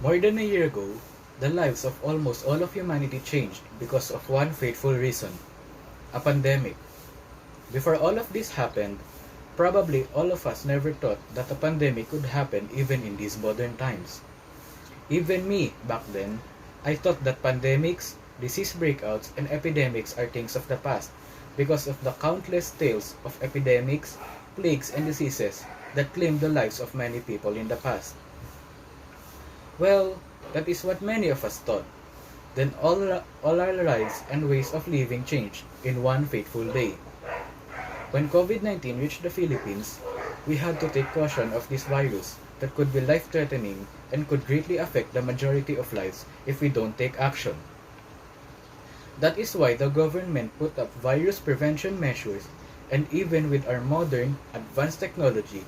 More than a year ago, the lives of almost all of humanity changed because of one fateful reason: a pandemic. Before all of this happened, probably all of us never thought that a pandemic could happen even in these modern times. Even me, back then, I thought that pandemics, disease breakouts, and epidemics are things of the past because of the countless tales of epidemics, plagues, and diseases that claimed the lives of many people in the past. Well, that is what many of us thought. Then all our lives and ways of living changed in one fateful day. When COVID-19 reached the Philippines, we had to take caution of this virus that could be life-threatening and could greatly affect the majority of lives if we don't take action. That is why the government put up virus prevention measures, and even with our modern, advanced technology,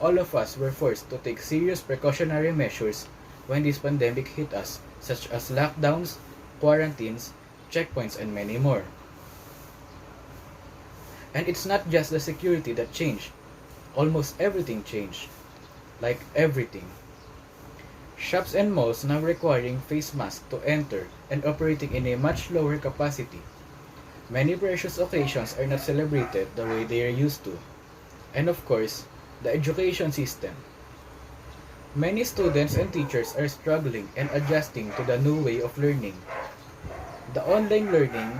all of us were forced to take serious precautionary measures when this pandemic hit us, such as lockdowns, quarantines, checkpoints, and many more. And it's not just the security that changed. Almost everything changed. Like everything. Shops and malls now requiring face masks to enter and operating in a much lower capacity. Many precious occasions are not celebrated the way they are used to. And of course, the education system. Many students and teachers are struggling and adjusting to the new way of learning. The online learning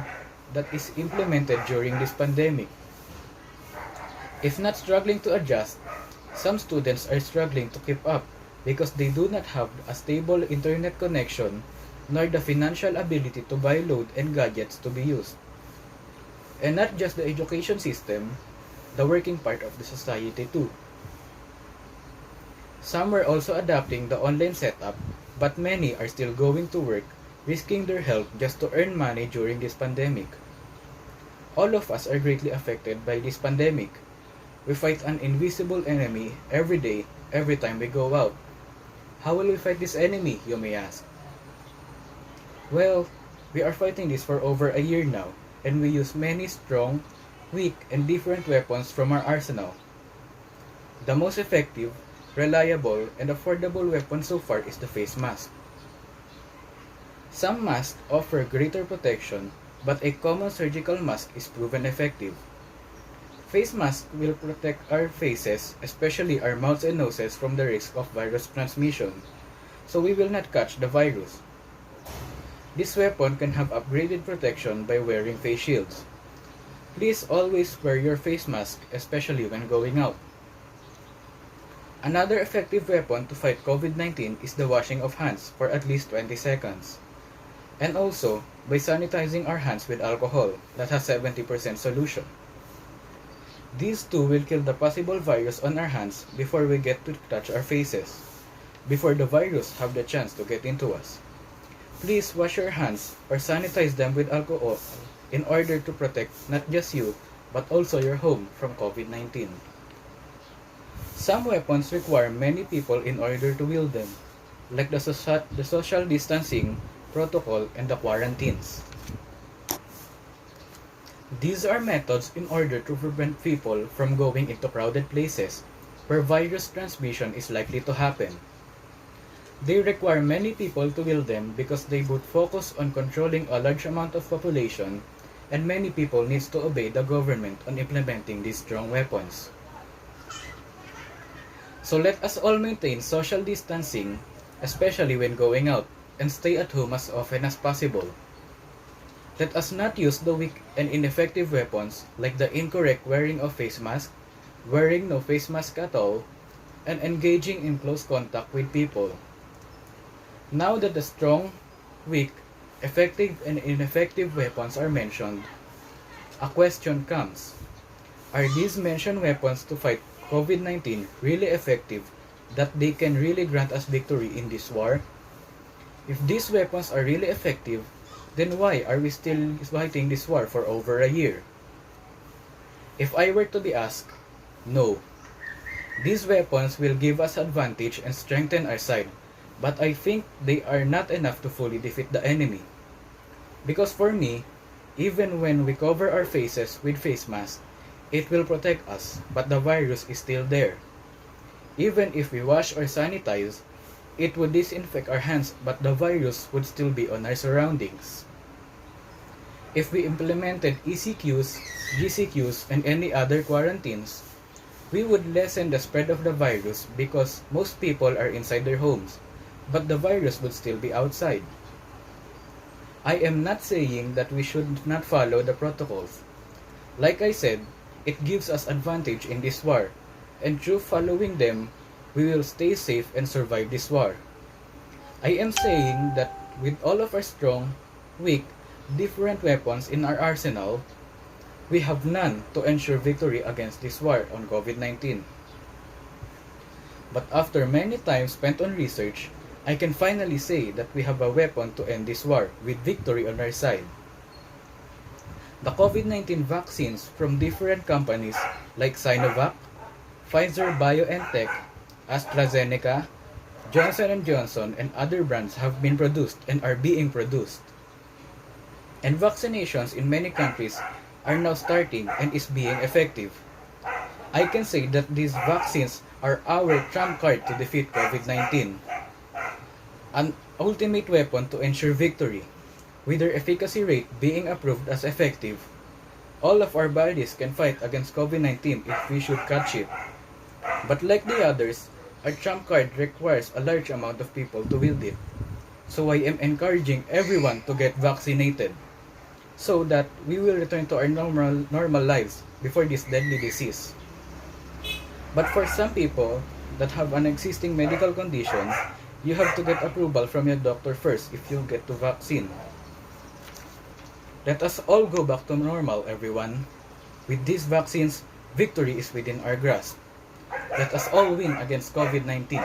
that is implemented during this pandemic. If not struggling to adjust, some students are struggling to keep up because they do not have a stable internet connection nor the financial ability to buy load and gadgets to be used. And not just the education system, the working part of the society too. Some were also adapting the online setup, but many are still going to work, risking their health just to earn money during this pandemic. All of us are greatly affected by this pandemic. We fight an invisible enemy every day, every time we go out. How will we fight this enemy, you may ask? Well, we are fighting this for over a year now, and we use many strong, weak, and different weapons from our arsenal. The most effective, reliable, and affordable weapon so far is the face mask. Some masks offer greater protection, but a common surgical mask is proven effective. Face masks will protect our faces, especially our mouths and noses, from the risk of virus transmission, so we will not catch the virus. This weapon can have upgraded protection by wearing face shields. Please always wear your face mask, especially when going out. Another effective weapon to fight COVID-19 is the washing of hands for at least 20 seconds. And also, by sanitizing our hands with alcohol that has 70% solution. These two will kill the possible virus on our hands before we get to touch our faces, before the virus have the chance to get into us. Please wash your hands or sanitize them with alcohol in order to protect not just you, but also your home from COVID-19. Some weapons require many people in order to wield them, like the social distancing protocol and the quarantines. These are methods in order to prevent people from going into crowded places where virus transmission is likely to happen. They require many people to wield them because they would focus on controlling a large amount of population, and many people need to obey the government on implementing these strong weapons. So let us all maintain social distancing, especially when going out, and stay at home as often as possible. Let us not use the weak and ineffective weapons like the incorrect wearing of face mask, wearing no face mask at all, and engaging in close contact with people. Now that the strong, weak, effective, and ineffective weapons are mentioned, a question comes. Are these mentioned weapons to fight COVID-19 really effective that they can really grant us victory in this war? If these weapons are really effective, then why are we still fighting this war for over a year? If I were to be asked, no. These weapons will give us advantage and strengthen our side, but I think they are not enough to fully defeat the enemy. Because for me, even when we cover our faces with face masks, it will protect us, but the virus is still there. Even if we wash or sanitize, It would disinfect our hands, but the virus would still be on our surroundings. If we implemented ECQs, GCQs, and any other quarantines, we would lessen the spread of the virus because most people are inside their homes, but the virus would still be outside. I am not saying that we should not follow the protocols. Like I said, it gives us advantage in this war, and through following them, we will stay safe and survive this war. I am saying that with all of our strong, weak, different weapons in our arsenal, we have none to ensure victory against this war on COVID-19. But after many times spent on research, I can finally say that we have a weapon to end this war with victory on our side. The COVID-19 vaccines from different companies like Sinovac, Pfizer-BioNTech, AstraZeneca, Johnson & Johnson, and other brands have been produced and are being produced. And vaccinations in many countries are now starting and is being effective. I can say that these vaccines are our trump card to defeat COVID-19. An ultimate weapon to ensure victory, with their efficacy rate being approved as effective. All of our bodies can fight against COVID-19 if we should catch it. But like the others, our trump card requires a large amount of people to wield it. So I am encouraging everyone to get vaccinated so that we will return to our normal lives before this deadly disease. But for some people that have an existing medical condition, you have to get approval from your doctor first if you get the vaccine. Let us all go back to normal, everyone. With these vaccines, victory is within our grasp. Let us all win against COVID-19.